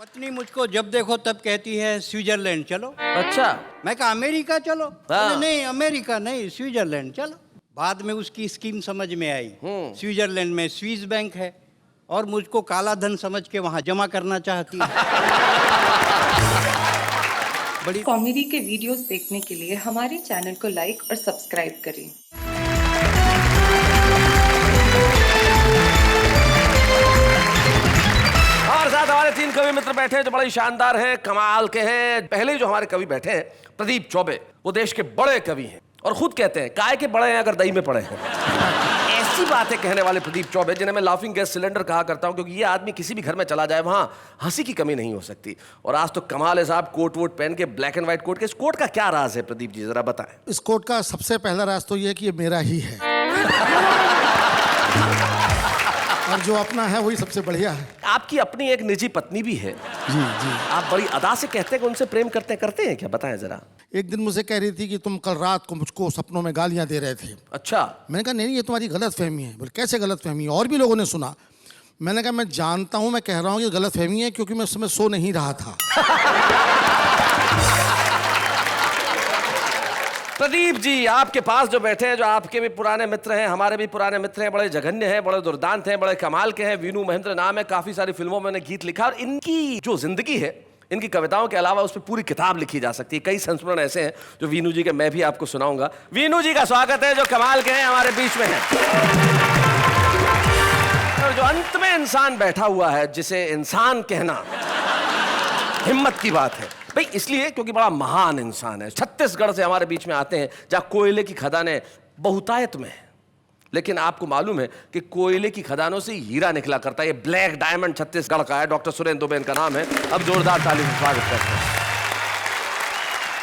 पत्नी मुझको जब देखो तब कहती है स्विट्जरलैंड चलो। अच्छा। मैं कहा अमेरिका चलो। हाँ। नहीं अमेरिका नहीं स्विट्जरलैंड चलो। बाद में उसकी स्कीम समझ में आई। स्विट्जरलैंड में स्विस बैंक है और मुझको काला धन समझ के वहां जमा करना चाहती है। बड़ी कॉमेडी के वीडियोस देखने के लिए हमारे चैनल को लाइक और सब्सक्राइब करें। और साथ हमारे 3 कवि मित्र बैठे हैं जो बड़े शानदार हैं, कमाल के हैं। पहले जो हमारे कवि बैठे हैं प्रदीप चौबे, वो देश के बड़े कवि हैं और खुद कहते हैं काय के बड़े हैं अगर दही में पड़े हैं। ऐसी बातें कहने वाले प्रदीप चौबे, जिन्हें मैं लाफिंग गैस सिलेंडर कहा करता हूं, क्योंकि ये आदमी किसी भी घर में चला जाए वहां हंसी की कमी नहीं हो सकती। और आज तो कमाल है साहब, कोट वोट पहन के, ब्लैक एंड व्हाइट कोट के। इस कोट का क्या राज है प्रदीप जी, जरा बताएं। इस कोट का सबसे पहला राज तो ये है कि ये मेरा ही है और जो अपना है वही सबसे बढ़िया है। आपकी अपनी एक निजी पत्नी भी है। जी जी। आप बड़ी अदा से कहते हैं कि उनसे प्रेम करते हैं क्या, बताएं जरा। एक दिन मुझे कह रही थी कि तुम कल रात को मुझको सपनों में गालियां दे रहे थे। अच्छा। मैंने कहा नहीं ये तुम्हारी गलत फहमी है। बोले कैसे गलत फहमी है? और भी लोगों ने सुना। मैंने कहा मैं जानता हूं, मैं कह रहा हूं कि गलत फहमी है क्योंकि मैं उस समय सो नहीं रहा था। प्रदीप जी, आपके पास जो बैठे हैं, जो आपके भी पुराने मित्र हैं, हमारे भी पुराने मित्र हैं, बड़े जघन्य हैं, बड़े दुर्दांत हैं, बड़े कमाल के हैं। वीनू महेंद्र नाम है, काफी सारी फिल्मों में गीत लिखा। और इनकी जो जिंदगी है, इनकी कविताओं के अलावा उस पर पूरी किताब लिखी जा सकती है। कई संस्मरण ऐसे हैं जो वीनू जी के मैं भी आपको सुनाऊंगा। वीनू जी का स्वागत है, जो कमाल के हैं, हमारे बीच में हैं। और जो अंत में इंसान बैठा हुआ है, जिसे इंसान कहना हिम्मत की बात है भाई, इसलिए क्योंकि बड़ा महान इंसान है। छत्तीसगढ़ से हमारे बीच में आते हैं, जहां कोयले की खदानें बहुतायत में है, लेकिन आपको मालूम है कि कोयले की खदानों से हीरा निकला करता है। ये ब्लैक डायमंड छत्तीसगढ़ का है। डॉक्टर सुरेंद्र दुबे इनका नाम है। अब जोरदार ताली से स्वागत करते हैं।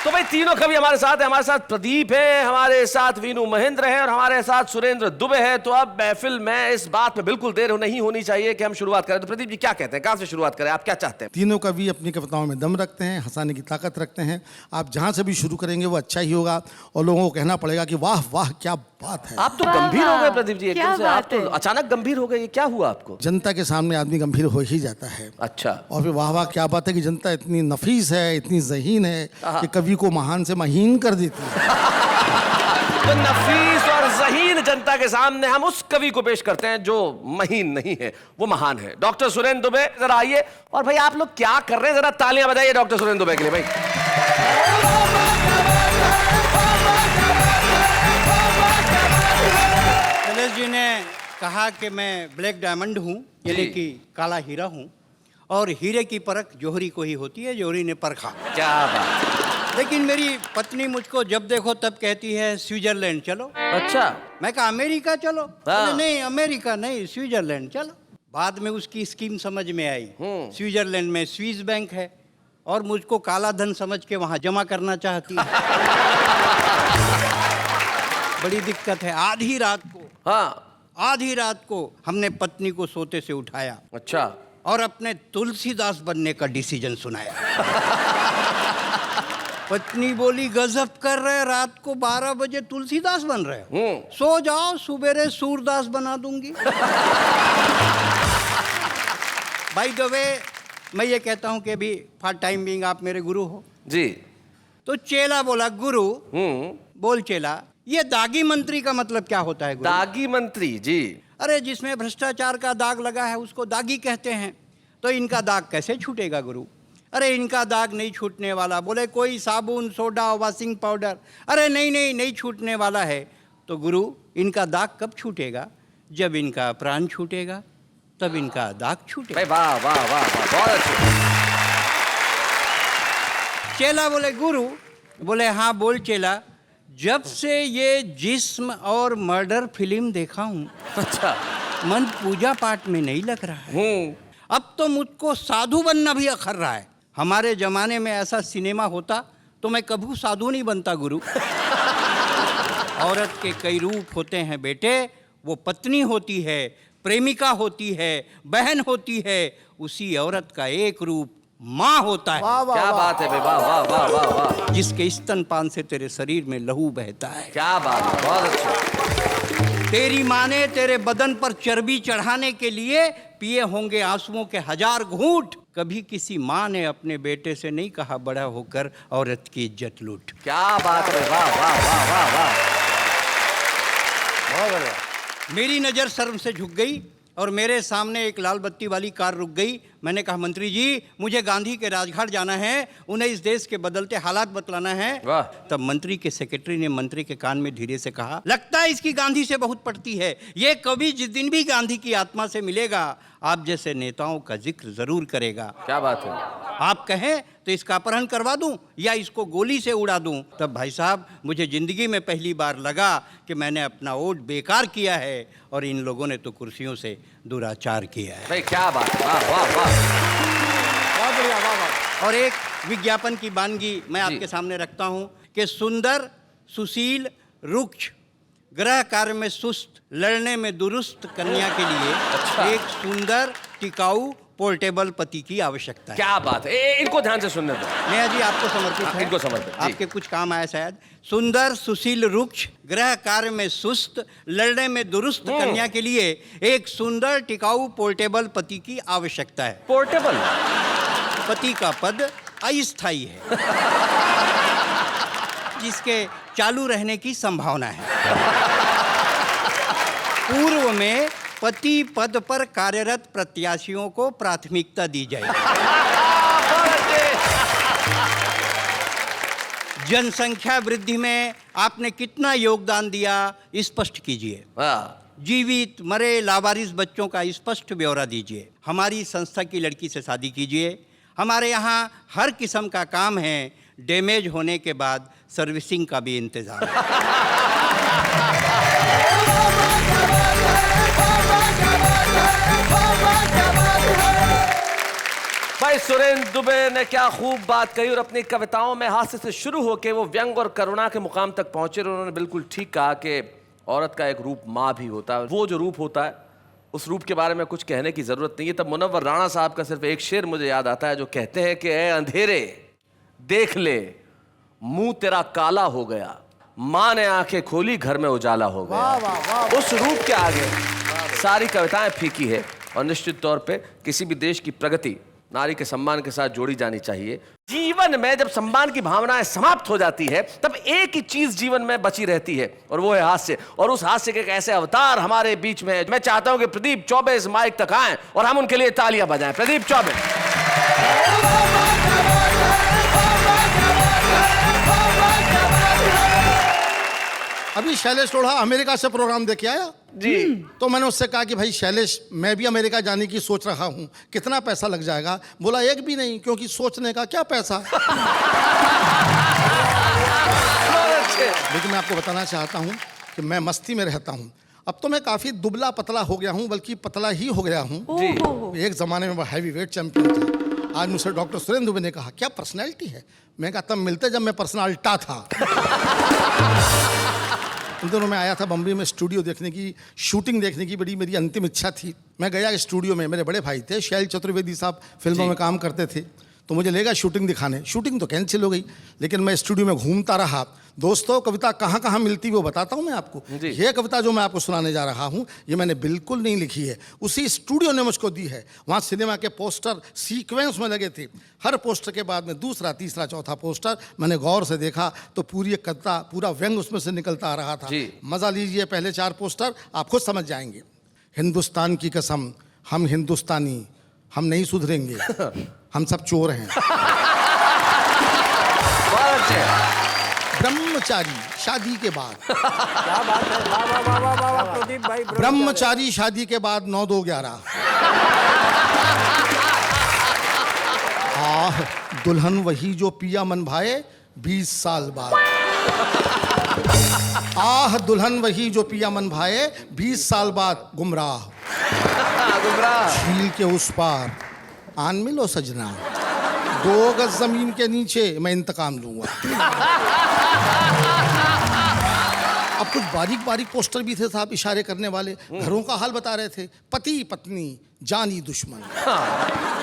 तो भाई तीनों कवि हमारे साथ हैं। हमारे साथ प्रदीप है, हमारे साथ वीनू महेंद्र है और हमारे साथ सुरेंद्र दुबे है। तो अब महफिल में इस बात में बिल्कुल देर नहीं होनी चाहिए कि हम शुरुआत करें। तो प्रदीप जी क्या कहते हैं, कहां से शुरुआत करें, आप क्या चाहते हैं? तीनों कवि अपनी कविताओं में दम रखते हैं, हंसाने की ताकत रखते हैं। आप जहां से भी शुरू करेंगे वो अच्छा ही होगा और लोगों को कहना पड़ेगा कि वाह वाह क्या बात है। आप तो गंभीर हो गए प्रदीप जी, एकदम से आप तो अचानक गंभीर हो गए। ये क्या हुआ आपको? जनता के सामने आदमी गंभीर हो ही जाता है। अच्छा। और फिर वाह वाह क्या बात है कि जनता इतनी नफीस है, इतनी ज़हीन है कि कवि को महान से महीन कर देती है। तो नफीस और ज़हीन जनता के सामने हम उस कवि को पेश करते हैं जो महीन नहीं है, वो महान है। डॉक्टर सुरेंद्र दुबे जरा आइए। और भाई आप लोग क्या कर रहे हैं, जरा तालियां बजाइए डॉक्टर सुरेंद्र दुबे के लिए भाई। गणेश जी ने कहा कि मैं ब्लैक डायमंड हूँ, यानी कि काला हीरा हूँ, और हीरे की परख जोहरी को ही होती है, जोहरी ने परखा। क्या बात। लेकिन मेरी पत्नी मुझको जब देखो तब कहती है स्विट्जरलैंड चलो। अच्छा। मैं कहा अमेरिका चलो। हाँ। नहीं अमेरिका नहीं स्विट्जरलैंड चलो। बाद में उसकी स्कीम समझ में आई। स्विट्जरलैंड में स्विस बैंक है और मुझको काला धन समझ के वहां जमा करना चाहती है। बड़ी दिक्कत है। आधी रात को हमने पत्नी को सोते से उठाया। अच्छा। और अपने तुलसीदास बनने का डिसीजन सुनाया। पत्नी बोली गजब कर रहे, रात को 12 बजे तुलसीदास बन रहे हो, सो जाओ, सुबेरे सूरदास बना दूंगी। बाय द वे, मैं ये कहता हूं कि अभी फॉर टाइम बीइंग आप मेरे गुरु हो जी। तो चेला बोला गुरु। बोल चेला, ये दागी मंत्री का मतलब क्या होता है गुरु? दागी मंत्री जी? अरे जिसमें भ्रष्टाचार का दाग लगा है उसको दागी कहते हैं। तो इनका दाग कैसे छूटेगा गुरु? अरे इनका दाग नहीं छूटने वाला। बोले कोई साबुन, सोडा, वॉशिंग पाउडर? अरे नहीं छूटने वाला है। तो गुरु इनका दाग कब छूटेगा? जब इनका प्राण छूटेगा तब इनका दाग छूटेगा। वाह वाह वाह वाह, बहुत अच्छे। चेला बोले गुरु। बोले हाँ बोल चेला, जब से ये जिस्म और मर्डर फिल्म देखा हूँ, अच्छा, मन पूजा पाठ में नहीं लग रहा है। अब तो मुझको साधु बनना भी अखर रहा है। हमारे जमाने में ऐसा सिनेमा होता तो मैं कभी साधु नहीं बनता गुरु। औरत के कई रूप होते हैं बेटे। वो पत्नी होती है, प्रेमिका होती है, बहन होती है। उसी औरत का एक रूप माँ होता है। क्या बात है भाई, वाह वाह वाह वाह वाह। जिसके स्तनपान से तेरे शरीर में लहू बहता है। क्या बात है, बहुत अच्छा। तेरी माँ ने तेरे बदन पर चर्बी चढ़ाने के लिए पिए होंगे आंसुओं के 1000 घूंट। कभी किसी माँ ने अपने बेटे से नहीं कहा बड़ा होकर औरत की इज्जत लूट। क्या बात है, वाह वाह वाह वाह वाह, बहुत बढ़िया। मेरी नज़र शर्म से झुक गई और मेरे सामने एक लाल बत्ती वाली कार रुक गई। मैंने कहा, मंत्री जी मुझे गांधी के राजघाट जाना है, उन्हें इस देश के बदलते हालात बतलाना है। वाह। तब मंत्री के सेक्रेटरी ने मंत्री के कान में धीरे से कहा, लगता है इसकी गांधी से बहुत पड़ती है। ये कवि जिस दिन भी गांधी की आत्मा से मिलेगा आप जैसे नेताओं का जिक्र जरूर करेगा। क्या बात है। आप कहें तो इसका अपहरण करवा दूं या इसको गोली से उड़ा दूं। तब भाई साहब मुझे जिंदगी में पहली बार लगा कि मैंने अपना वोट बेकार किया है और इन लोगों ने तो कुर्सियों से दुराचार किया है। भाई क्या बात है, वाह वाह वाह, बहुत बढ़िया, वाह वाह। और एक विज्ञापन की वानगी मैं जी। आपके सामने रखता हूं कि सुंदर, सुशील, रुक्ष, गृह कार्य में सुस्त, लड़ने में दुरुस्त कन्या के लिए अच्छा। एक सुंदर, टिकाऊ, पोर्टेबल पति की आवश्यकता है। क्या बात है। इनको ध्यान से सुनने दो। नेहा जी आपको समर्पित है। इनको समर्पित, जी। आपके कुछ काम आया शायद। सुंदर, सुशील, रुक्ष, गृह कार्य में सुस्त, लड़ने में दुरुस्त कन्या के लिए एक सुंदर, टिकाऊ, पोर्टेबल पति की आवश्यकता है। पोर्टेबल। पति का पद अस्थायी है जिसके चालू रहने की संभावना है। पूर्व में पति पद पर कार्यरत प्रत्याशियों को प्राथमिकता दी जाएगी। जनसंख्या वृद्धि में आपने कितना योगदान दिया स्पष्ट कीजिए। वाह। जीवित, मरे, लावारिस बच्चों का स्पष्ट ब्यौरा दीजिए। हमारी संस्था की लड़की से शादी कीजिए। हमारे यहाँ हर किस्म का काम है, डैमेज होने के बाद सर्विसिंग का भी इंतजाम है। भाई सुरेंद्र दुबे ने क्या खूब बात कही और अपनी कविताओं में हास्य से शुरू होकर वो व्यंग और करुणा के मुकाम तक पहुंचे। और उन्होंने बिल्कुल ठीक कहा कि औरत का एक रूप माँ भी होता है। वो जो रूप होता है उस रूप के बारे में कुछ कहने की जरूरत नहीं है। तब मुनव्वर राणा साहब का सिर्फ एक शेर मुझे याद आता है जो कहते हैं कि ए अंधेरे देख ले मुंह तेरा काला हो गया, माँ ने आंखें खोली घर में उजाला हो गया। उस रूप के आगे सारी कविताएं फीकी है। और निश्चित तौर पे किसी भी देश की प्रगति नारी के सम्मान के साथ जोड़ी जानी चाहिए। जीवन में जब सम्मान की भावनाएं समाप्त हो जाती है तब एक ही चीज जीवन में बची रहती है और वो है हास्य। और उस हास्य के एक ऐसे अवतार हमारे बीच में है। मैं चाहता हूं कि प्रदीप चौबे इस माइक तक आएं और हम उनके लिए तालियां बजाएं। प्रदीप चौबे। अभी शैलेश लोढ़ा अमेरिका से प्रोग्राम देखे आया जी। तो मैंने उससे कहा कि भाई शैलेश मैं भी अमेरिका जाने की सोच रहा हूँ, कितना पैसा लग जाएगा? बोला एक भी नहीं, क्योंकि सोचने का क्या पैसा। लेकिन मैं आपको बताना चाहता हूँ कि मैं मस्ती में रहता हूँ। अब तो मैं काफ़ी दुबला पतला हो गया हूँ, बल्कि पतला ही हो गया हूँ। एक ज़माने में वो हैवी वेट चैंपियन था। आज मुझसे डॉक्टर सुरेंद्र दुबे ने कहा क्या पर्सनैलिटी है? मैं कहा तब मिलते जब मैं पर्सनालिटा था। इन दिनों मैं आया था बम्बई में स्टूडियो देखने की, शूटिंग देखने की बड़ी मेरी अंतिम इच्छा थी। मैं गया स्टूडियो में, मेरे बड़े भाई थे शैल चतुर्वेदी साहब, फिल्मों में काम करते थे, तो मुझे लेगा शूटिंग दिखाने। शूटिंग तो कैंसिल हो गई, लेकिन मैं स्टूडियो में घूमता रहा। दोस्तों कविता कहाँ कहाँ मिलती वो बताता हूँ मैं आपको। ये कविता जो मैं आपको सुनाने जा रहा हूँ ये मैंने बिल्कुल नहीं लिखी है, उसी स्टूडियो ने मुझको दी है। वहाँ सिनेमा के पोस्टर सीक्वेंस में लगे थे, हर पोस्टर के बाद में दूसरा, तीसरा, चौथा पोस्टर मैंने गौर से देखा तो पूरी एक कविता, पूरा व्यंग उसमें से निकलता आ रहा था। मज़ा लीजिए, पहले 4 पोस्टर आप खुद समझ जाएंगे। हिंदुस्तान की कसम हम हिंदुस्तानी, हम नहीं सुधरेंगे, हम सब चोर हैं। ब्रह्मचारी शादी के बाद, क्या बात है, वाह वाह वाह वाह वाह वाह प्रदीप भाई। ब्रह्मचारी शादी के बाद 9-2-11। आह दुल्हन वही जो पिया मन भाए 20 साल बाद। आह दुल्हन वही जो पिया मन भाए 20 साल बाद गुमराह। झील के उस पार आन मिलो सजना, 2 गज जमीन के नीचे मैं इंतकाम लूंगा। अब कुछ बारीक बारीक पोस्टर भी थे साहब, इशारे करने वाले, घरों का हाल बता रहे थे। पति पत्नी जानी दुश्मन,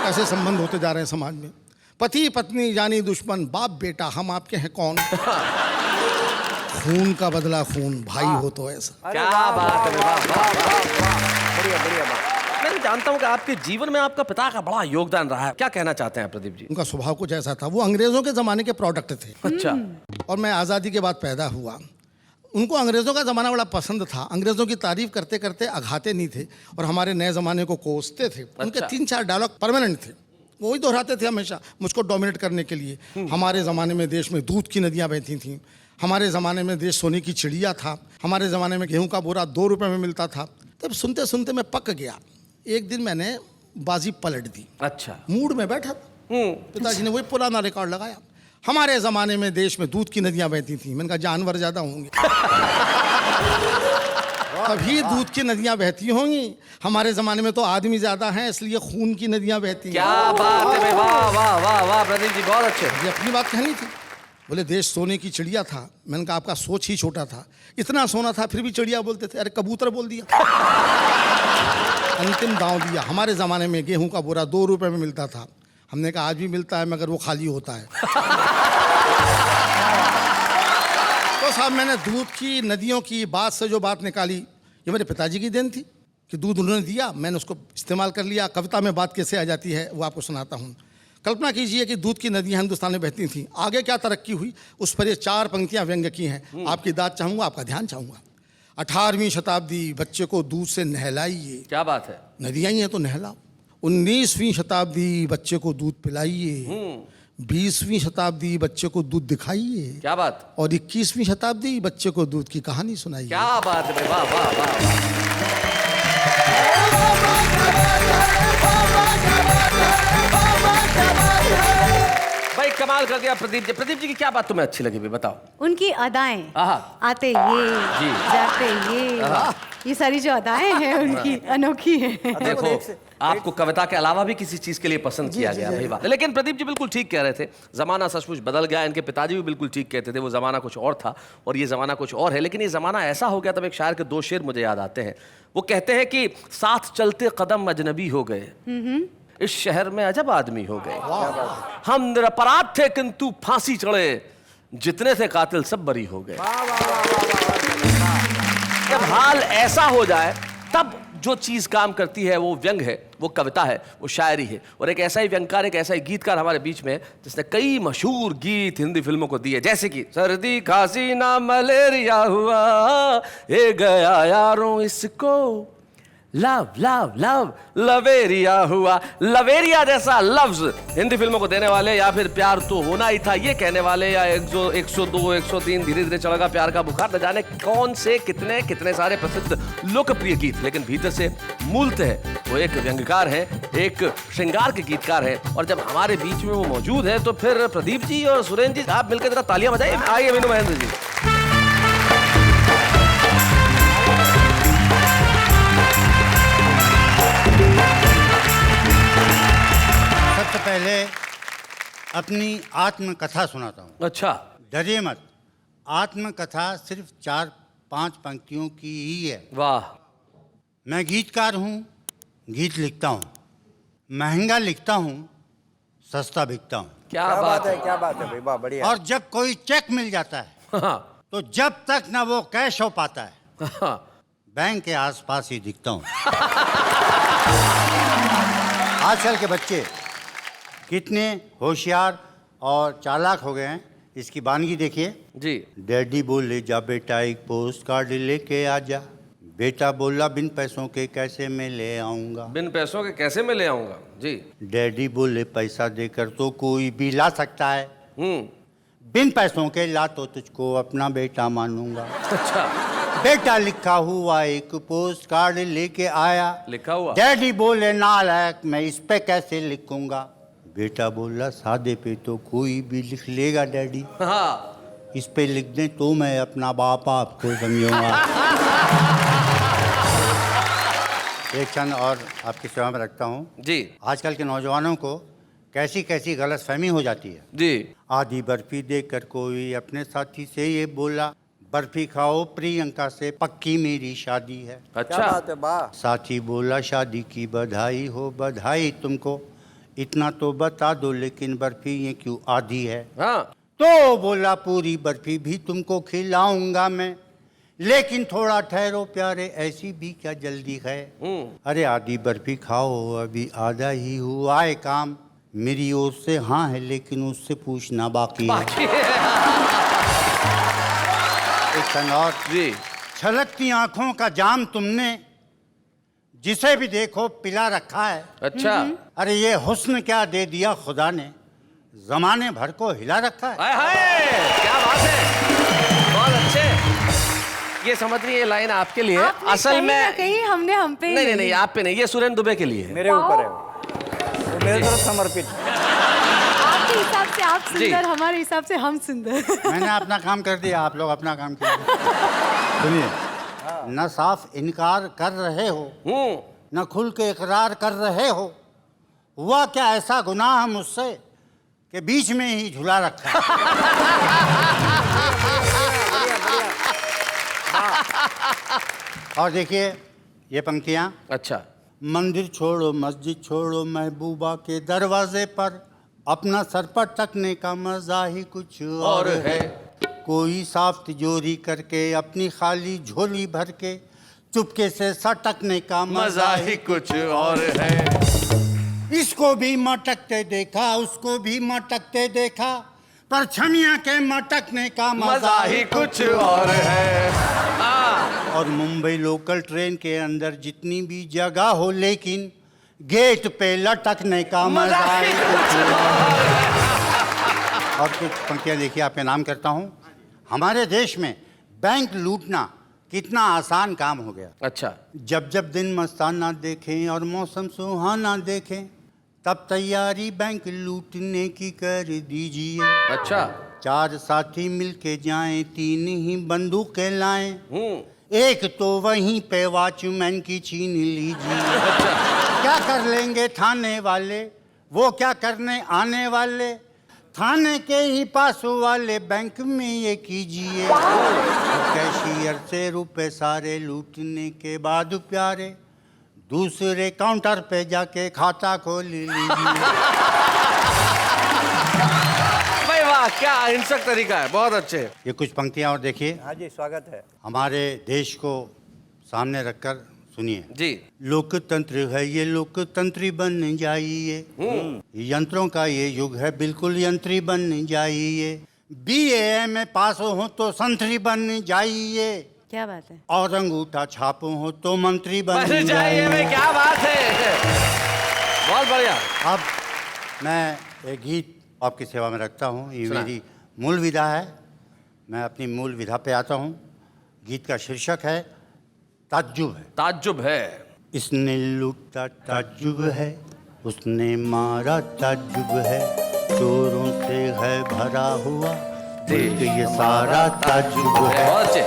ऐसे संबंध होते जा रहे हैं समाज में। पति पत्नी जानी दुश्मन, बाप बेटा हम आपके हैं कौन। खून का बदला खून, भाई हो तो ऐसा। क्या बात है, बढ़िया बढ़िया बात। मैं जानता हूँ कि आपके जीवन में आपका पिता का बड़ा योगदान रहा है, क्या कहना चाहते हैं प्रदीप जी? उनका स्वभाव कुछ ऐसा था, वो अंग्रेजों के ज़माने के प्रोडक्ट थे अच्छा। और मैं आज़ादी के बाद पैदा हुआ। उनको अंग्रेज़ों का ज़माना बड़ा पसंद था, अंग्रेज़ों की तारीफ करते करते अघाते नहीं थे और हमारे नए ज़माने को कोसते थे। उनके 3-4 डायलॉग परमानेंट थे, वो ही दोहराते थे हमेशा मुझको डोमिनेट करने के लिए। हमारे ज़माने में देश में दूध की नदियाँ बहती थीं, हमारे ज़माने में देश सोने की चिड़िया था, हमारे ज़माने में गेहूं का बोरा 2 रुपये में मिलता था। तब सुनते सुनते मैं पक गया। एक दिन मैंने बाजी पलट दी। अच्छा। मूड में बैठा था, पिताजी ने वही पुराना रिकॉर्ड लगाया, हमारे ज़माने में देश में दूध की नदियाँ बहती थीं। मैंने कहा जानवर ज़्यादा होंगे तभी दूध की नदियाँ बहती होंगी, हमारे ज़माने में तो आदमी ज़्यादा हैं इसलिए खून की नदियाँ बहती हैं। क्या बात है, वाह वाह वाह वाह प्रदीप जी, बहुत अच्छे। ये अपनी बात कहनी थी। बोले देश सोने की चिड़िया था। मैंने कहा आपका सोच ही छोटा था, इतना सोना था फिर भी चिड़िया बोलते थे। अरे कबूतर बोल दिया। अंतिम दांव दिया। हमारे ज़माने में गेहूं का बोरा 2 रुपये में मिलता था। हमने कहा आज भी मिलता है मगर वो खाली होता है। तो साहब मैंने दूध की नदियों की बात से जो बात निकाली, ये मेरे पिताजी की देन थी कि दूध उन्होंने दिया, मैंने उसको इस्तेमाल कर लिया। कविता में बात कैसे आ जाती है वो आपको सुनाता हूँ। कल्पना कीजिए कि दूध की नदियाँ हिंदुस्तान में बहती थीं, आगे क्या तरक्की हुई उस पर ये 4 पंक्तियाँ व्यंग्य की हैं। आपकी दाद चाहूँगा, आपका ध्यान चाहूँगा। 18वीं शताब्दी बच्चे को दूध से नहलाइए। क्या बात है। नदियाँ ही हैं तो नहलाओ। 19वीं शताब्दी बच्चे को दूध पिलाइए। 20वीं शताब्दी बच्चे को दूध दिखाइए। क्या बात। और 21वीं शताब्दी बच्चे को दूध की कहानी सुनाइए। क्या बात है, वाह वाह वाह वाह। भाई कमाल कर दिया प्रदीप जी। प्रदीप जी की क्या बात तुम्हें अच्छी लगी भी बताओ? उनकी अदाएं, आहा। आते ये जी। जाते ये सारी जो अदाएं हैं उनकी अनोखी हैं। देखो आपको कविता के अलावा भी किसी चीज के लिए पसंद किया गया भाई बात। लेकिन प्रदीप जी बिल्कुल ठीक कह रहे थे, जमाना सचमुच बदल गया। इनके पिताजी भी बिल्कुल ठीक कहते थे, वो जमाना कुछ और था और ये जमाना कुछ और है। लेकिन ये जमाना ऐसा हो गया, तब एक शायर के 2 शेर मुझे याद आते हैं। वो कहते हैं कि साथ चलते कदम अजनबी हो गए, इस शहर में अजब आदमी हो गए। हम निरपराध थे किंतु फांसी चढ़े, जितने थे कातिल सब बरी हो गए। जब हाल ऐसा हो जाए तब जो चीज काम करती है वो व्यंग है, वो कविता है, वो शायरी है। और एक ऐसा ही व्यंगकार, एक ऐसा ही गीतकार हमारे बीच में है जिसने कई मशहूर गीत हिंदी फिल्मों को दिए, जैसे कि सर्दी खांसी ना मलेरिया हुआ, ये गया यारों इसको लव लव लव लवेरिया हुआ। लवेरिया जैसा लफ्ज हिंदी फिल्मों को देने वाले, या फिर प्यार तो होना ही था ये कहने वाले, या 102 103 धीरे धीरे चढ़ेगा प्यार का बुखार, न जाने कौन से कितने कितने सारे प्रसिद्ध लोकप्रिय गीत। लेकिन भीतर से मूलतः वो एक व्यंग्यकार है, एक श्रृंगार के गीतकार है। और जब हमारे बीच में वो मौजूद है तो फिर प्रदीप जी और सुरेंद्र जी आप मिलकर जरा तालियां बजाइए। आइए मीनू महेंद्र जी। सबसे पहले अपनी आत्मकथा सुनाता हूँ। अच्छा। डरिए मत, आत्मकथा सिर्फ 4-5 पंक्तियों की ही है। वाह। मैं गीतकार हूँ, गीत लिखता हूँ, महंगा लिखता हूँ, सस्ता बिकता हूँ। क्या बात है, क्या बात है भाई, वाह बढ़िया। और जब कोई चेक मिल जाता है तो जब तक ना वो कैश हो पाता है बैंक के आसपास ही दिखता हूँ। आजकल के बच्चे कितने होशियार और चालाक हो गए हैं, इसकी बानगी देखिए जी। डैडी बोले जा बेटा एक पोस्ट कार्ड लेके आ जा, बेटा बोला बिन पैसों के कैसे मैं ले आऊंगा, बिन पैसों के कैसे मैं ले आऊंगा जी। डैडी बोले पैसा देकर तो कोई भी ला सकता है, बिन पैसों के ला तो तुझको अपना बेटा मानूंगा। अच्छा। बेटा लिखा हुआ एक पोस्ट कार्ड लेके आया, लिखा हुआ। डैडी बोले नालायक मैं इस पे कैसे लिखूंगा, बेटा बोला सादे पे तो कोई भी लिख लेगा डैडी, हाँ। इस पे लिख दें तो मैं अपना बाप आपको समझूंगा। एक क्षण और आपकी सेवा में रखता हूँ जी। आजकल के नौजवानों को कैसी कैसी गलतफहमी हो जाती है जी। आधी बर्फी देकर कोई अपने साथी से ये बोला, बर्फी खाओ प्रियंका से पक्की मेरी शादी है। अच्छा। साथी बोला शादी की बधाई हो, बधाई तुमको, इतना तो बता दो लेकिन बर्फी ये क्यों आधी है। हाँ। तो बोला पूरी बर्फी भी तुमको खिलाऊंगा मैं, लेकिन थोड़ा ठहरो प्यारे, ऐसी भी क्या जल्दी है। अरे आधी बर्फी खाओ, अभी आधा ही हुआ है काम। मेरी ओर से हाँ है, लेकिन उससे पूछना बाकी है। एक क्षण और जी। छलकती आंखों का जाम तुमने जिसे भी देखो पिला रखा है। अच्छा। अरे ये हुस्न क्या दे दिया खुदा ने, जमाने भर को हिला रखा है। हाय हाय, क्या बात है, बहुत अच्छे। ये समझ रही है, लाइन आपके लिए। आपने असल कहीं ना में कहीं हमने हम पे ही नहीं ले नहीं ली। आप पे नहीं, ये सुरेंद्र दुबे के लिए है। मेरे ऊपर है वो मेरे तरफ समर्पित। आपके हिसाब से आप जी। सुंदर, हमारे हिसाब से हम सुंदर। मैंने अपना काम कर दिया, आप लोग अपना काम कीजिए। सुनिए, न साफ इनकार कर रहे हो, न खुल के इकरार कर रहे हो। हुआ क्या ऐसा गुनाह मुझसे कि बीच में ही झुला रखा है। और देखिए ये पंक्तियां। अच्छा। मंदिर छोड़ो मस्जिद छोड़ो, महबूबा के दरवाजे पर अपना सर पटकने का मजा ही कुछ और है। कोई साफ तिजोरी करके अपनी खाली झोली भर के चुपके से सटकने का मजा ही कुछ और है। इसको भी मटकते देखा, उसको भी मटकते देखा, पर छमिया के मटकने का मजा ही कुछ और है। और मुंबई लोकल ट्रेन के अंदर जितनी भी जगह हो, लेकिन गेट पे लटकने का मजा ही कुछ और है। और कुछ पंक्तियां देखिए, आपके नाम करता हूँ। हमारे देश में बैंक लूटना कितना आसान काम हो गया। अच्छा। जब जब दिन मस्ताना देखें और मौसम सुहाना देखें, तब तैयारी बैंक लूटने की कर दीजिए। अच्छा। 4 साथी मिलके जाएं, 3 ही बंदूकें लाएं, एक तो वहीं पे वॉचमैन की छीन लीजिए। क्या कर लेंगे थाने वाले, वो क्या करने आने वाले, थाने के ही पास वाले बैंक में ये कीजिए। कैशियर से रुपए सारे लूटने के बाद प्यारे, दूसरे काउंटर पे जाके खाता खोल लीजिए। भाई वाह, क्या हिंसक तरीका है, बहुत अच्छे। ये कुछ पंक्तियां और देखिए। हाँ जी, स्वागत है। हमारे देश को सामने रखकर सुनिए। जी। लोकतंत्र है ये, लोकतंत्री बन जाइए। यंत्रों का ये युग है, बिल्कुल यंत्री बन जाइए। BA में पास हो तो संतरी बन जाइए। क्या बात है। और अंगूठा छापो हो तो मंत्री बन जाइए जाइए। भाई, क्या बात है, बहुत बढ़िया। अब मैं एक गीत आपकी सेवा में रखता हूँ। ये सुना। मेरी मूल विधा है। मैं अपनी मूल विधा पे आता हूँ। गीत का शीर्षक है ताज्जुब है। ताज्जुब है। इसने लूटा ताज्जुब है, उसने मारा ताज्जुब है, चोरों से है भरा हुआ मुल्क ये सारा ताज्जुब है।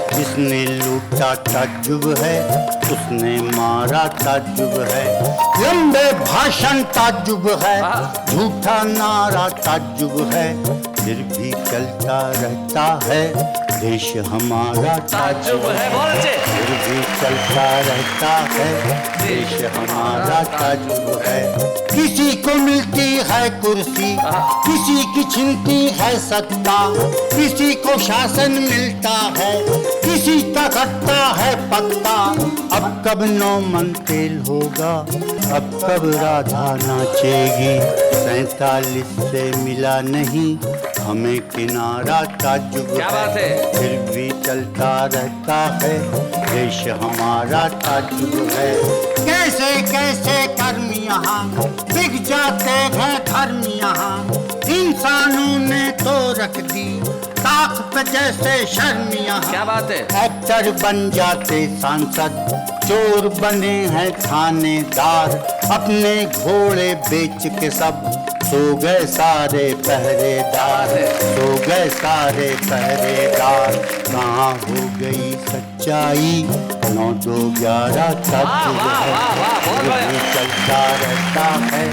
जिसने लूटा ताज्जुब है, उसने मारा ताज्जुब है, लंबे भाषण ताज्जुब है, झूठा नारा ताज्जुब है, फिर भी चलता रहता है देश हमारा ताज्जुब है, बहुत अच्छे। फिर भी चलता रहता है देश हमारा ताज्जुब है। किसी को मिलती है कुर्सी, किसी की छिनती है सत्ता, किसी को शासन मिलता है, किसी का कटता है पत्ता। अब कब 9 मन तेल होगा, अब कब राधा नाचेगी, 47 से मिला नहीं हमें किनारा ताज्जुब क्या बात है। फिर भी चलता रहता है देश हमारा ताज्जुब है। कैसे कैसे कर्म यहाँ बिक जाते हैं धर्म यहाँ, इंसानों ने तो रख दी ताक पे जैसे शर्म यहाँ। क्या बात है। एक्टर बन जाते सांसद, चोर बने हैं थानेदार, अपने घोड़े बेच के सब सो गए सारे पहरेदार, सो गए सारे पहरेदार। कहाँ हो गई सच्चाई, 9 2 11 ताज्जुब है, ये चलता रहता है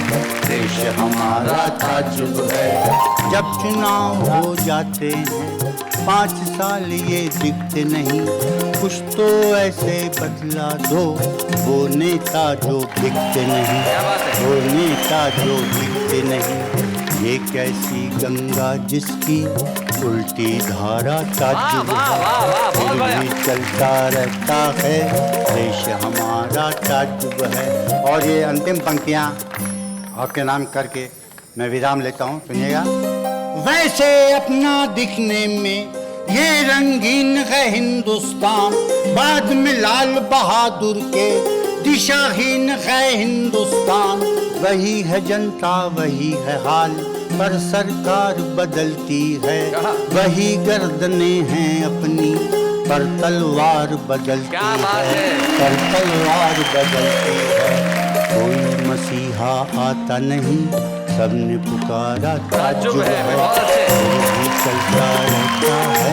देश हमारा ताज्जुब है। जब चुनाव हो जाते हैं 5 साल ये दिखते नहीं, कुछ तो ऐसे बदला दो वो नेता जो दिखते नहीं, वो नेता जो दिखते नहीं। ये कैसी गंगा जिसकी उल्टी धारा वाह ताज्जुब वाह वाह वाह, बहुत फिर बढ़िया। भी चलता रहता है, देश हमारा ताज्जुब है। और ये अंतिम पंक्तियाँ आपके नाम करके मैं विराम लेता हूँ, सुनिएगा। वैसे अपना दिखने में ये रंगीन है हिंदुस्तान, बाद में लाल बहादुर के दिशाहीन है हिंदुस्तान। वही है जनता वही है हाल, पर सरकार बदलती है। वही गर्दने हैं अपनी, पर तलवार बदलती क्या बात है। पर तलवार बदलती है। कोई मसीहा आता नहीं, सबने पुकारा ताज्जुब है, है। बहुत अच्छे। फिर भी चलता रहता है,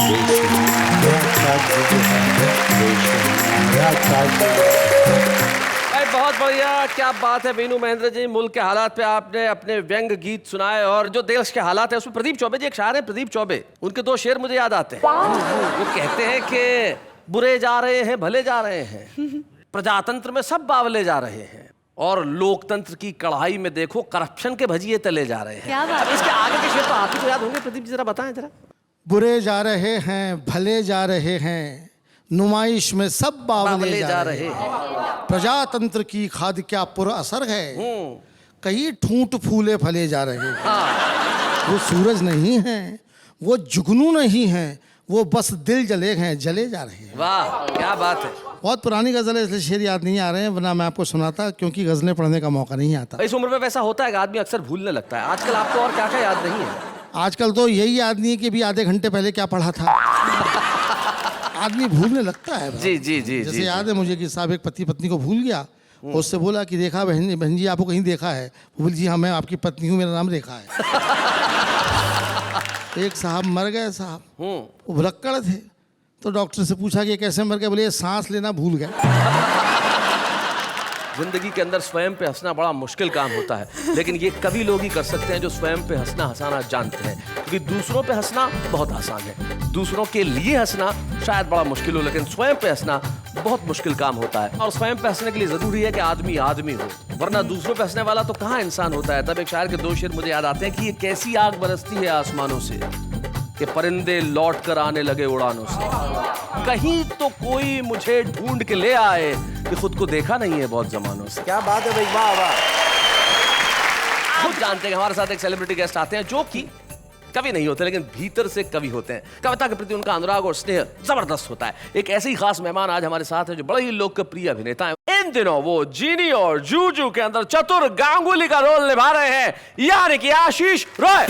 देश हमारा ताज्जुब है, देश हमारा ताज्जुब है। भाई बहुत बढ़िया, क्या बात है वीनू महेंद्र जी। मुल्क के हालात पे आपने अपने व्यंग गीत सुनाए, और जो देश के हालात है उसमें प्रदीप चौबे जी, एक शायर है प्रदीप चौबे, उनके 2 शेर मुझे याद आते हैं। वो कहते हैं कि बुरे जा रहे हैं भले जा रहे हैं, प्रजातंत्र में सब बावले जा रहे हैं, और लोकतंत्र की कढ़ाई में देखो करप्शन के भजिए तले जा रहे हैं। क्या बात अब इसके आगे के शेर तो आप ही को याद होंगे, प्रदीप जी जरा बताएं जरा। बुरे जा रहे हैं भले जा रहे हैं, नुमाइश में सब बावले जा रहे हैं। प्रजातंत्र की खाद क्या पुर असर है, कई ठूंठ फूले फले जा रहे हैं। वो सूरज नहीं है, वो जुगनू नहीं है, वो बस दिल जले हैं, जले जा रहे हैं। वाह क्या बात है। बहुत पुरानी गज़ल है, इसलिए शेर याद नहीं आ रहे हैं, वरना मैं आपको सुनाता, क्योंकि गज़लें पढ़ने का मौका नहीं आता। इस उम्र में वैसा होता है कि आदमी अक्सर भूलने लगता है। आजकल आपको और क्या क्या याद नहीं है? आजकल तो यही याद नहीं है कि अभी आधे घंटे पहले क्या पढ़ा था। आदमी भूलने लगता है। जी जी जी जैसे जी, याद है मुझे कि साहब एक पति पत्नी को भूल गया, उससे बोला कि देखा बहन जी आपको कहीं देखा है? वो बोली जी हाँ मैं आपकी पत्नी हूँ, मेरा नाम रेखा है। एक साहब मर गए साहब, वो भुलक्कड़ थे, तो डॉक्टर से पूछा कि कैसे मर गए? बोले सांस लेना भूल गए। जिंदगी के अंदर स्वयं पे हंसना बड़ा मुश्किल काम होता है, लेकिन ये कभी लोग ही कर सकते हैं जो स्वयं पे हंसना हंसाना जानते हैं, क्योंकि दूसरों पे हंसना बहुत आसान है, दूसरों के लिए हंसना शायद बड़ा मुश्किल हो, लेकिन स्वयं पे हंसना बहुत मुश्किल काम होता है। और स्वयं पे हंसने के लिए जरूरी है कि आदमी आदमी हो, वरना दूसरों पे हंसने वाला तो कहाँ इंसान होता है। तब एक शायर के 2 शेर मुझे याद आते हैं कि ये कैसी आग बरसती है आसमानों से कि परिंदे लौट कर आने लगे उड़ानों से, कहीं तो कोई मुझे ढूंढ के ले आए कि खुद को देखा नहीं है बहुत जमानों से। क्या बात है भाई, वाह वाह। खुद जानते हैं हमारे साथ एक सेलिब्रिटी गेस्ट आते हैं जो कि कवि नहीं होते, लेकिन भीतर से कवि होते हैं। कविता के प्रति उनका अनुराग और स्नेह जबरदस्त होता है। एक ऐसे ही खास मेहमान आज हमारे साथ है जो बड़े ही लोकप्रिय अभिनेता हैं। इन दिनों वो जीनी और जूजू के अंदर चतुर गांगुली का रोल निभा रहे हैं, यानी कि आशीष रॉय।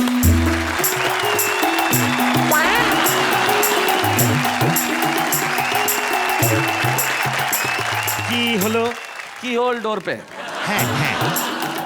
की होल डोर पे हैं।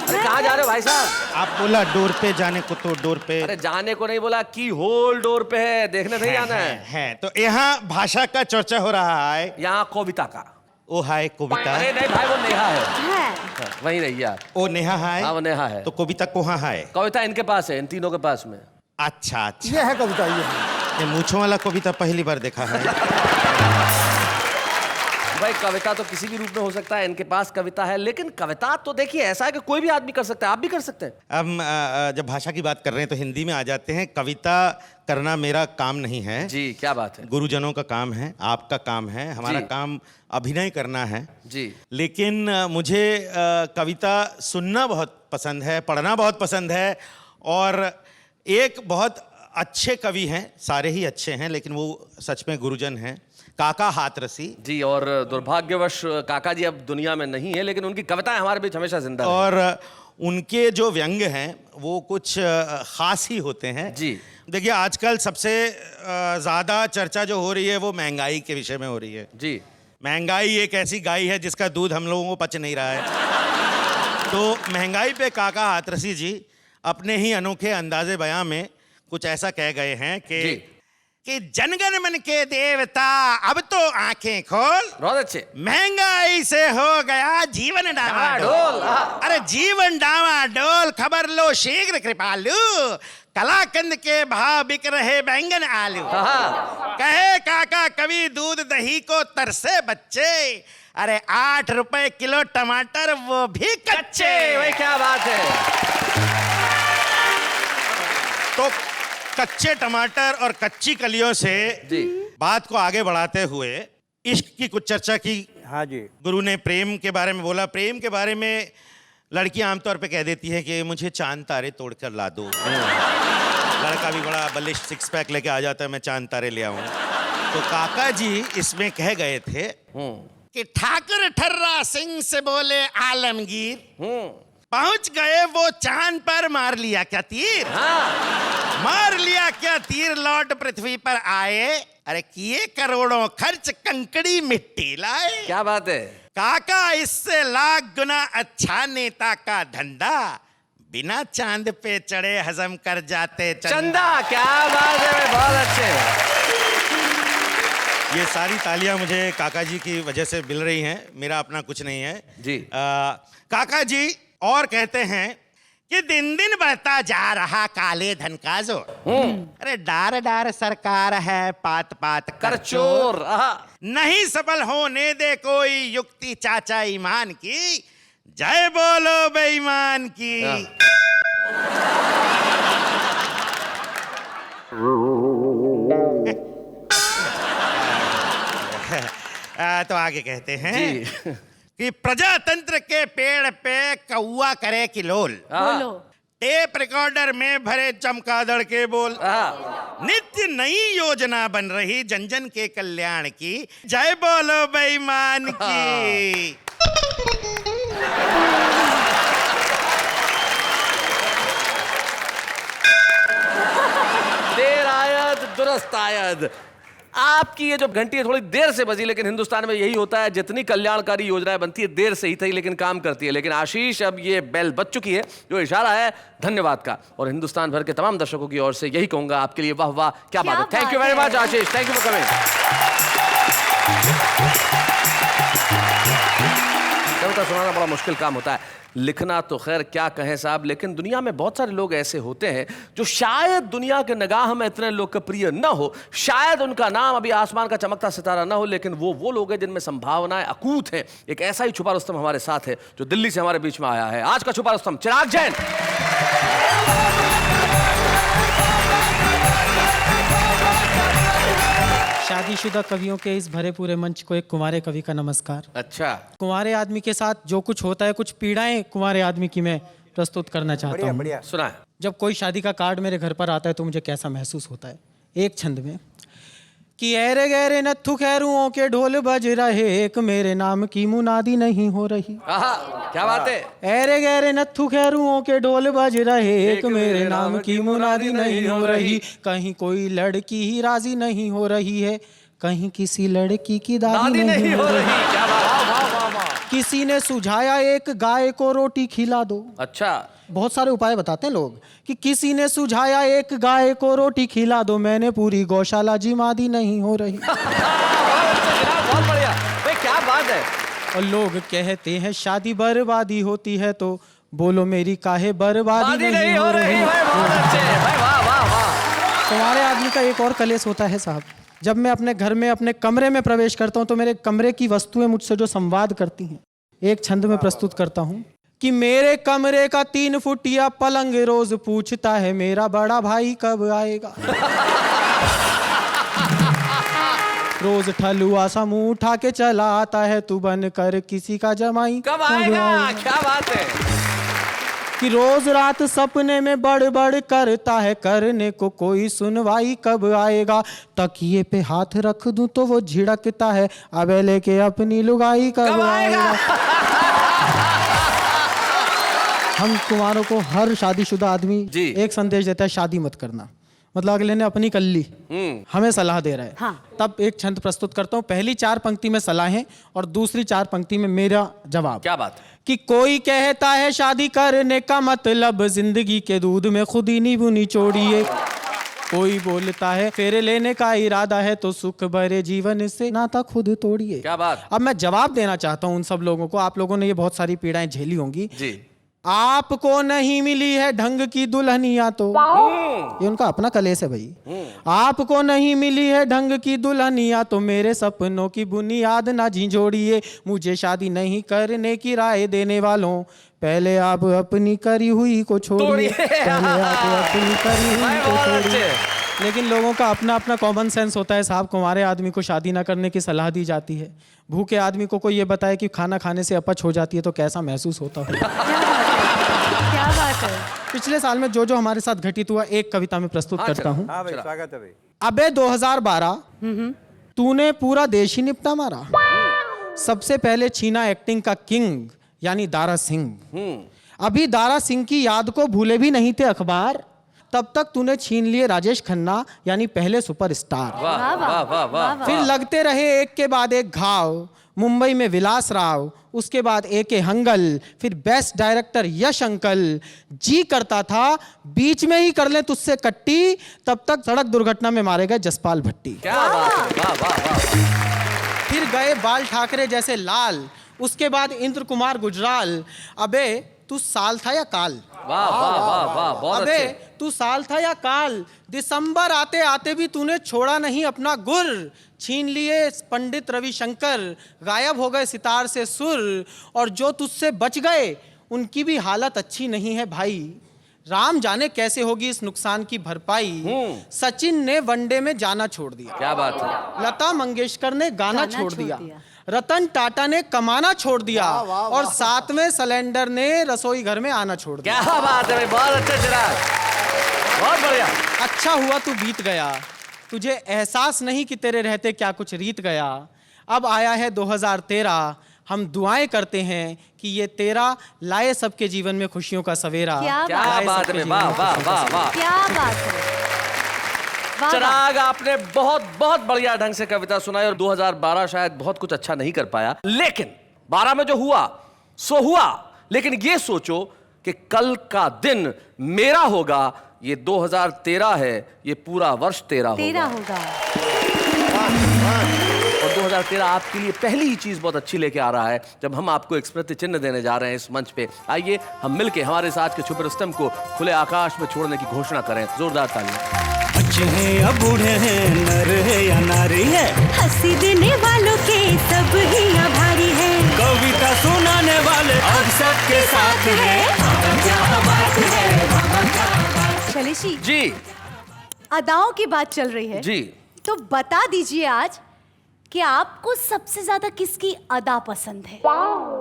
अरे कहाँ जा रहे हो भाई साहब? आप बोला डोर पे जाने को तो डोर पे अरे जाने को नहीं बोला, की होल डोर पे है, देखने नहीं आना है। तो यहाँ भाषा का चर्चा हो रहा है। यहाँ कविता का। ओ हाय कविता। अरे नहीं भाई, वो नेहा है। है। वही नहीं यार, ओ नेहा है। हाँ वो नेहा है। तो कविता कहाँ है? कविता इनके पास है, इन तीनों के पास में। अच्छा अच्छा, ये है कविता, ये है। ये मूछों वाला कविता पहली बार देखा है। भाई कविता तो किसी भी रूप में हो सकता है, इनके पास कविता है, लेकिन कविता तो देखिए ऐसा है कि कोई भी आदमी कर सकता है, आप भी कर सकते हैं। अब जब भाषा की बात कर रहे हैं तो हिंदी में आ जाते हैं। कविता करना मेरा काम नहीं है जी, क्या बात है। गुरुजनों का काम है, आपका काम है, हमारा जी। काम अभिनय करना है जी। लेकिन मुझे कविता सुनना बहुत पसंद है, पढ़ना बहुत पसंद है। और एक बहुत अच्छे कवि हैं, सारे ही अच्छे हैं, लेकिन वो सच में गुरुजन हैं, काका हाथरसी जी। और दुर्भाग्यवश काका जी अब दुनिया में नहीं है, लेकिन उनकी कविताएं हमारे बीच हमेशा जिंदा हैं। और उनके जो व्यंग हैं वो कुछ खास ही होते हैं जी। देखिए आजकल सबसे ज़्यादा चर्चा जो हो रही है वो महंगाई के विषय में हो रही है जी। महंगाई एक ऐसी गाय है जिसका दूध हम लोगों को पच नहीं रहा है। तो महंगाई पे काका हाथरसी जी अपने ही अनोखे अंदाजे बयां में कुछ ऐसा कह गए हैं कि जनगण मन के देवता अब तो आंखें खोल, बहुत अच्छे। महंगाई से हो गया जीवन डामाडोल। अरे जीवन डामाडोल, खबर लो शीघ्र कृपालु, कलाकंद के भाव बिक रहे बैंगन आलू। कहे काका कवि दूध दही को तरसे बच्चे, अरे 8 रुपए किलो टमाटर वो भी कच्चे। भाई क्या बात है। तो कच्चे टमाटर और कच्ची कलियों से जी। बात को आगे बढ़ाते हुए इश्क की कुछ चर्चा की। हाँ जी। गुरु ने प्रेम के बारे में बोला। प्रेम के बारे में लड़कियां आमतौर पे कह देती है कि मुझे चांद तारे तोड़कर ला दो। लड़का भी बड़ा बलिष्ठ सिक्स पैक लेके आ जाता है, मैं चांद तारे ले आऊं। तो काका जी इसमें कह गए थे कि ठाकुर ठर्रा सिंह से बोले आलमगीर, पहुंच गए वो चांद पर, मार लिया क्या तीर? हाँ। मार लिया क्या तीर, लौट पृथ्वी पर आए, अरे किए करोड़ों खर्च, कंकड़ी मिट्टी लाए। क्या बात है। काका इससे लाख गुना अच्छा नेता का धंधा, बिना चांद पे चढ़े हजम कर जाते चंदा। क्या बात है भाई, बहुत अच्छे। ये सारी तालियां मुझे काका जी की वजह से मिल रही हैं, मेरा अपना कुछ नहीं है जी। काका जी और कहते हैं कि दिन दिन बढ़ता जा रहा काले धन का जोर, अरे डार डार सरकार है, पात पात कर चोर, नहीं सफल होने दे कोई युक्ति चाचा ईमान की, जय बोलो बेईमान की। तो आगे कहते हैं कि प्रजातंत्र के पेड़ पे कौआ करे किलोल, बोलो। टेप रिकॉर्डर में भरे चमगादड़ के बोल, नित्य नई योजना बन रही जन जन के कल्याण की, जय बोलो बेईमान की। देर आयद दुरुस्त आयद। आपकी ये जो घंटी है थोड़ी देर से बजी, लेकिन हिंदुस्तान में यही होता है, जितनी कल्याणकारी योजनाएं बनती है देर से ही थी लेकिन काम करती है। लेकिन आशीष, अब ये बेल बज चुकी है, जो इशारा है धन्यवाद का, और हिंदुस्तान भर के तमाम दर्शकों की ओर से यही कहूंगा आपके लिए वाह वाह, क्या बात है। Thank you very much Ashish, thank you for coming. कविता सुनाना बड़ा मुश्किल काम होता है, लिखना तो खैर क्या कहें साहब, लेकिन दुनिया में बहुत सारे लोग ऐसे होते हैं जो शायद दुनिया के निगाह में इतने लोकप्रिय न हो, शायद उनका नाम अभी आसमान का चमकता सितारा न हो, लेकिन वो लोग हैं जिनमें संभावनाएं अकूत हैं। एक ऐसा ही छुपा रुस्तम हमारे साथ है जो दिल्ली से हमारे बीच में आया है। आज का छुपा रुस्तम चिराग जैन। शादीशुदा कवियों के इस भरे पूरे मंच को एक कुंवारे कवि का नमस्कार। अच्छा। कुंवारे आदमी के साथ जो कुछ होता है, कुछ पीड़ाएं कुंवारे आदमी की मैं प्रस्तुत करना चाहता हूँ। सुना है। जब कोई शादी का कार्ड मेरे घर पर आता है तो मुझे कैसा महसूस होता है, एक छंद में कि ऐरे गहरे नत्थु खैरुओं के ढोल बज रहे, एक मेरे नाम की मुनादी नहीं हो रही। क्या बात है। ऐरे गहरे नत्थु खैरुओं के ढोल बज रहे, एक मेरे नाम की मुनादी नहीं हो रही। कहीं कोई लड़की ही राजी नहीं हो रही है, कहीं किसी लड़की की दादी नहीं हो रही। क्या बात। किसी ने सुझाया एक गाय को रोटी खिला दो। अच्छा। बहुत सारे उपाय बताते हैं लोग कि किसी ने सुझाया एक गाय को रोटी खिला दो, मैंने पूरी गौशाला जिमादी नहीं हो रही। बहुत बढ़िया भाई, क्या बात है। और लोग कहते हैं शादी बर्बादी होती है, तो बोलो मेरी काहे बर्बादी नहीं हो रही। तुम्हारे आदमी का एक और कलेश होता है साहब, जब मैं अपने घर में अपने कमरे में प्रवेश करता हूं तो मेरे कमरे की वस्तुएं मुझसे जो संवाद करती हैं, एक छंद में प्रस्तुत करता हूं कि मेरे कमरे का 3 फुटिया पलंग रोज पूछता है मेरा बड़ा भाई कब आएगा। रोज ठलुआ सा मुंह उठा के चला आता है, तू बन कर किसी का जमाई कब आएगा। क्या बात है कि रोज रात सपने में बड़ बड़ करता है, करने को कोई सुनवाई कब आएगा। तकिए पे हाथ रख दूं तो वो झिड़कता है, अबे लेके अपनी लुगाई कब आएगा। हम कुमारों को हर शादीशुदा आदमी एक संदेश देता है, शादी मत करना। मतलब अगले ने अपनी कल्ली हमें सलाह दे रहा है। हाँ। तब एक छंद प्रस्तुत करता हूँ, पहली 4 पंक्ति में सलाहें और दूसरी 4 पंक्ति में मेरा जवाब। क्या बात कि कोई कहता है शादी करने का मतलब जिंदगी के दूध में खुद ही नींबू निचोड़िए, कोई बोलता है फेरे लेने का इरादा है तो सुख भरे जीवन से नाता खुद तोड़िए। क्या बात। अब मैं जवाब देना चाहता हूं उन सब लोगों को, आप लोगों ने ये बहुत सारी पीड़ाएं झेली होंगी जी। आपको नहीं मिली है ढंग की दुल्हनिया, तो ये उनका अपना कलेश है भाई। आपको नहीं मिली है ढंग की दुल्हनिया, तो मेरे सपनों की बुनियाद ना झिझोड़िए। मुझे शादी नहीं करने की राय देने वालों पहले आप अपनी करी हुई को छोड़िए, पहले आप अपनी करी हुई को बहुत छोड़िए। अच्छे। लेकिन लोगों का अपना अपना कॉमन सेंस होता है साहब। कुंवारे आदमी को शादी ना करने की सलाह दी जाती है, भूखे आदमी को कोई ये बताए कि खाना खाने से अपच हो जाती है तो कैसा महसूस होता है। क्या बात है। पिछले साल में जो जो हमारे साथ घटित हुआ एक कविता में प्रस्तुत करता हूँ। हाँ भाई, स्वागत है भाई। अबे 2012 तूने पूरा देश ही निपटा मारा। सबसे पहले छीना एक्टिंग का किंग यानी दारा सिंह। अभी दारा सिंह की याद को भूले भी नहीं थे अखबार, तब तक तूने छीन लिए राजेश खन्ना यानी पहले सुपरस्टार। वाह वाह वाह वाह। फिर लगते रहे एक के बाद एक घाव, मुंबई में विलास राव, उसके बाद ए.के. हंगल, फिर बेस्ट डायरेक्टर यश अंकल। जी करता था बीच में ही कर ले तुझसे कट्टी, तब तक सड़क दुर्घटना में मारे गए जसपाल भट्टी। क्या बात है, वाह वाह वाह। फिर गए बाल ठाकरे जैसे लाल, उसके बाद इंद्र कुमार गुजराल। अबे तू साल था या काल? वाह वाह वाह वाह, बहुत अबे अच्छे। तू साल था या काल? दिसंबर आते आते भी तूने छोड़ा नहीं अपना गुर। छीन लिए पंडित रविशंकर, गायब हो गए सितार से सुर, और जो तुझसे बच गए उनकी भी हालत अच्छी नहीं है भाई। राम जाने कैसे होगी इस नुकसान की भरपाई। सचिन ने वनडे में जाना छोड़ दिया, क्या बात है। लता मंगेशकर ने गाना छोड़ दिया, रतन टाटा ने कमाना छोड़ दिया, और साथ में सिलेंडर ने रसोई घर में आना छोड़ दिया। क्या बात है भाई, बहुत अच्छे चिराग, बहुत बढ़िया। अच्छा हुआ तू बीत गया, तुझे एहसास नहीं कि तेरे रहते क्या कुछ रीत गया। अब आया है 2013, हम दुआएं करते हैं कि ये तेरा लाए सबके जीवन में खुशियों का सवेरा। क्या क्या बात बात है, वाह वाह वाह वाह। क्या बात है। वाह, चिराग, आपने बहुत बहुत बढ़िया ढंग से कविता सुनाई, और 2012 शायद बहुत कुछ अच्छा नहीं कर पाया, लेकिन 12 में जो हुआ सो हुआ। लेकिन ये सोचो कि कल का दिन मेरा होगा, ये 2013 है, ये पूरा वर्ष तेरा होगा। और 2013 आपके लिए पहली ही चीज बहुत अच्छी लेके आ रहा है, जब हम आपको एक स्मृति चिन्ह देने जा रहे हैं इस मंच पे। आइए हम मिलके हमारे साथ के छुपे रुस्तम को खुले आकाश में छोड़ने की घोषणा करें। जोरदार तालियां। बच्चे हैं या बूढ़े हैं, नर है या नारी है, हंसी देने वालों के सब ही आभारी है, कविता सुनाने वाले अब सबके साथ है। शैलेशी जी अदाओं की बात चल रही है, जी, तो बता दीजिए आज कि आपको सबसे ज्यादा किसकी अदा पसंद है?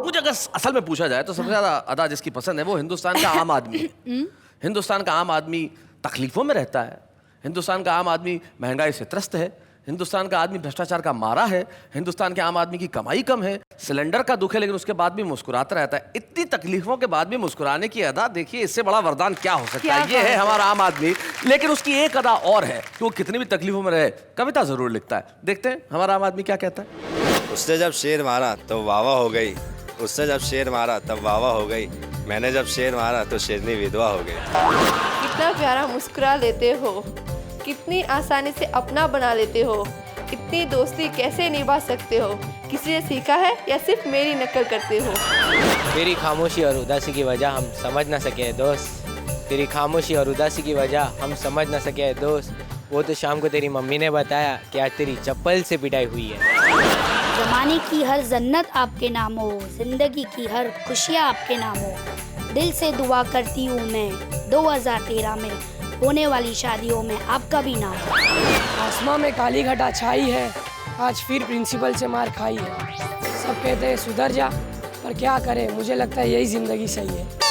मुझे अगर असल में पूछा जाए तो सबसे ज्यादा अदा जिसकी पसंद है वो हिंदुस्तान का आम आदमी है। हिंदुस्तान का आम आदमी तकलीफों में रहता है, हिंदुस्तान का आम आदमी महंगाई से त्रस्त है, हिंदुस्तान का आदमी भ्रष्टाचार का मारा है, हिंदुस्तान के आम आदमी की कमाई कम है, सिलेंडर का दुख है, लेकिन उसके बाद भी मुस्कुराता रहता है। इतनी तकलीफों के बाद भी मुस्कुराने की अदा, देखिए इससे बड़ा वरदान क्या हो सकता है। ये है हमारा आम आदमी, लेकिन उसकी एक अदा और है कि वो कितनी भी तकलीफों में रहे कविता जरूर लिखता है। देखते हैं हमारा आम आदमी क्या कहता है। उसने जब शेर मारा तो वाह वाह हो गई, उसने जब शेर मारा तब वाह वाह हो गई, मैंने जब शेर मारा तो शेरनी विधवा हो गई। कितना प्यारा मुस्कुरा लेते हो, कितनी आसानी से अपना बना लेते हो, इतनी दोस्ती कैसे निभा सकते हो, किसी ने सीखा है या सिर्फ मेरी नकल करते हो? तेरी खामोशी और उदासी की वजह हम समझ ना सके दोस्त, तेरी खामोशी और उदासी की वजह हम समझ ना सके दोस्त। वो तो शाम को तेरी मम्मी ने बताया कि आज तेरी चप्पल से पिटाई हुई है। जमाने की हर जन्नत आपके नाम हो, जिंदगी की हर खुशियाँ आपके नाम हो, दिल से दुआ करती हूँ मैं 2013 में होने वाली शादियों में आपका भी नाम हो। आसमां में काली घटा छाई है, आज फिर प्रिंसिपल से मार खाई है, सब कहते हैं सुधर जा, पर क्या करें, मुझे लगता है यही जिंदगी सही है।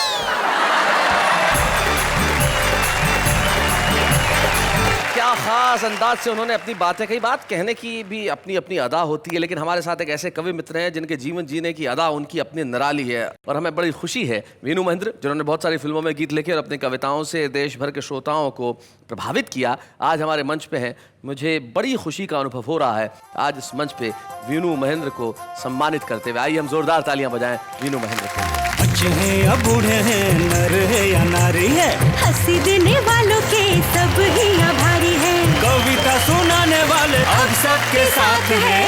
क्या खास अंदाज से उन्होंने अपनी बातें कही। बात कहने की भी अपनी अपनी अदा होती है, लेकिन हमारे साथ एक ऐसे कवि मित्र हैं जिनके जीवन जीने की अदा उनकी अपनी निराली है, और हमें बड़ी खुशी है वीनू महेंद्र, जिन्होंने बहुत सारी फिल्मों में गीत लिखे और अपनी कविताओं से देश भर के श्रोताओं को प्रभावित किया, आज हमारे मंच पे हैं। मुझे बड़ी खुशी का अनुभव हो रहा है आज इस मंच पे वीनू महेंद्र को सम्मानित करते हुए। आइए हम जोरदार तालियां बजाएं वीनू महेंद्र के लिए। बच्चे हैं या बूढ़े हैं, नर है या नारी है, हंसी देने वालों के सब ही आभारी है, कविता सुनाने वाले अब सबके साथ है।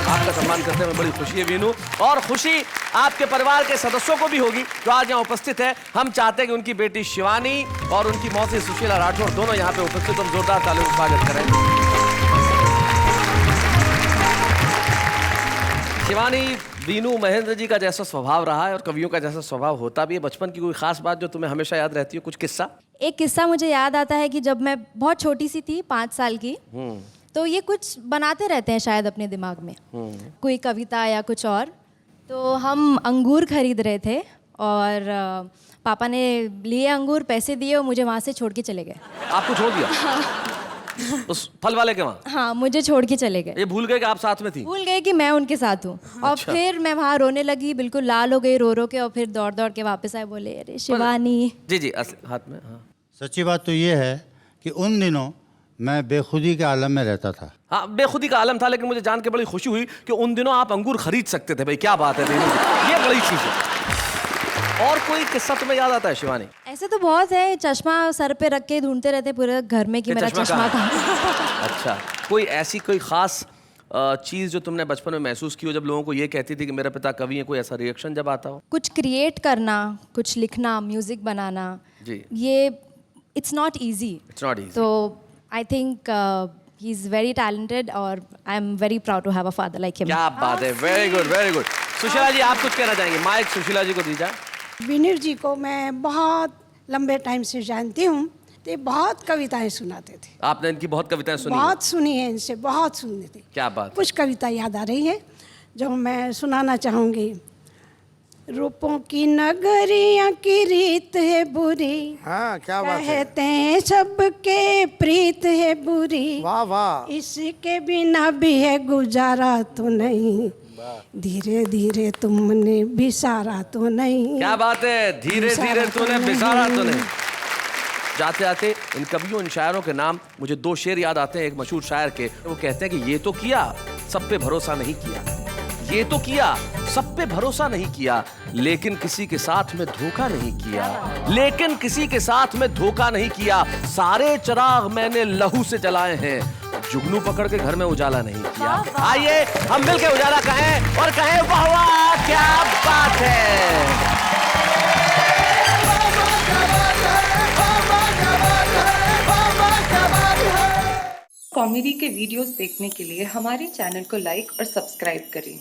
आपका सम्मान करते हुए बड़ी खुशी है वीनू, और खुशी आपके परिवार के सदस्यों को भी होगी जो आज यहाँ उपस्थित है। हम चाहते हैं कि उनकी बेटी शिवानी और उनकी मौसी सुशीला राठौर दोनों यहाँ पे उपस्थित, हम जोरदार तालियों से स्वागत करें। शिवानी वीनू महेंद्र जी का जैसा स्वभाव रहा है और कवियों का जैसा स्वभाव होता भी है, बचपन की कोई खास बात जो तुम्हें हमेशा याद रहती है, कुछ किस्सा? एक किस्सा मुझे याद आता है कि जब मैं बहुत छोटी सी थी, 5 साल की, तो ये कुछ बनाते रहते हैं शायद अपने दिमाग में, कोई कविता या कुछ और। तो हम अंगूर खरीद रहे थे और पापा ने लिए अंगूर, पैसे दिए और मुझे वहाँ से छोड़ के चले गए। आपको छोड़ दिया? उस फल वाले के वहाँ? हाँ, मुझे छोड़ के चले गए। ये भूल गए कि आप साथ में थी? भूल गए कि मैं उनके साथ हूँ। और अच्छा। फिर मैं वहाँ रोने लगी, बिल्कुल लाल हो गई रो रो के, और फिर दौड़ दौड़ के वापस आए, बोले अरे शिवानी। जी हाथ में। हाँ। सच्ची बात तो ये है कि उन दिनों मैं बेखुदी के आलम में रहता था। हाँ, बेखुदी का आलम था, लेकिन मुझे जान के बड़ी खुशी हुई कि उन दिनों आप अंगूर खरीद सकते थे। भाई क्या बात है, ये बड़ी चीज है। और कोई किस्सा तुम्हें याद आता है शिवानी? ऐसे तो बहुत है। चश्मा सर पे रख के ढूंढते रहते पूरे घर में कि मेरा चश्मा कहाँ। अच्छा, कोई ऐसी कोई खास चीज जो तुमने बचपन में महसूस की हो जब लोगों को ये कहती थी कि मेरा पिता कवि है, कोई ऐसा रिएक्शन जब आता हो? कुछ क्रिएट करना, कुछ लिखना, म्यूजिक बनाना, जी, ये it's not easy. It's not easy. तो I think he is very talented और I am very proud to have a father like him. क्या बात है, very good very good. Sushila ji, आप कुछ कहना चाहेंगे? माइक सुशीला जी को दीजिए। विनीर जी को मैं बहुत लंबे टाइम से जानती हूँ, तो बहुत कविताएं सुनाते थे। आपने इनकी बहुत कविताएं सुनी? बहुत सुनी है इनसे, बहुत सुनी थी। क्या बात? कुछ कविता याद आ रही है जो मैं सुनाना चाहूँगी। रूपों की नगरियाँ की रीत है बुरी, हाँ, क्या बात है। कहते हैं सबके प्रीत है बुरी, वाह वाह। इसके बिना भी है गुजारा तो नहीं, धीरे धीरे तुमने बिसारा तो नहीं। क्या बात है, धीरे धीरे तूने बिसारा तो नहीं। जाते जाते इन कवियों, इन शायरों के नाम मुझे 2 शेर याद आते हैं एक मशहूर शायर के। वो कहते हैं कि ये तो किया, सब पे भरोसा नहीं किया, ये तो किया, सब पे भरोसा नहीं किया, लेकिन किसी के साथ में धोखा नहीं किया, लेकिन किसी के साथ में धोखा नहीं किया। सारे चिराग मैंने लहू से जलाए हैं, जुगनू पकड़ के घर में उजाला नहीं किया। आइए हम मिलकर उजाला कहें और कहें वाह वाह, क्या बात है। कॉमेडी के वीडियोस देखने के लिए हमारे चैनल को लाइक और सब्सक्राइब करें।